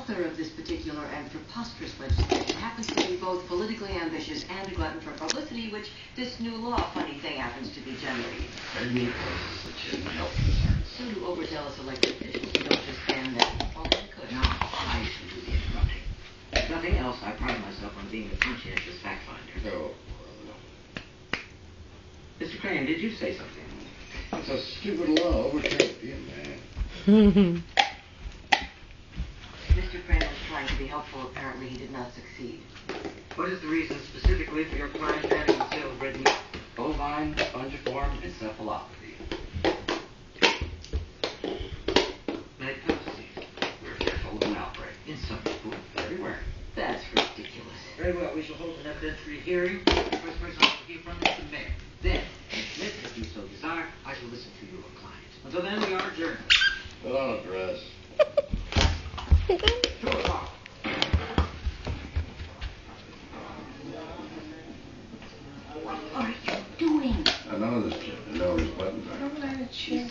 author of this particular and preposterous legislation happens to be both politically ambitious and a glutton for publicity, which this new law, funny thing, happens to be generating. Maybe it's legitimate health concerns. So do overzealous elected officials who don't just stand there. Well, they could. Now, I should do the interrupting. If nothing else, I pride myself on being a conscientious fact finder. Oh, well, Mr. Crane, did you say something? it's a stupid law. Overturn it, man. Mr. Crane was trying to be helpful. Apparently, he did not succeed. What is the reason specifically for your client banning the sale of red meat? Bovine, spongiform, encephalopathy. Metapsy. We're fearful of an outbreak. In some people. Everywhere. That's ridiculous. Very well, we shall hold an evidentiary hearing. The first person I will hear from is the mayor. Then, if you so desire, I shall listen to your client. Until then, we are adjourned. Put on a dress. 2 o'clock. What are you doing? I know this kid. I know his buttons. She's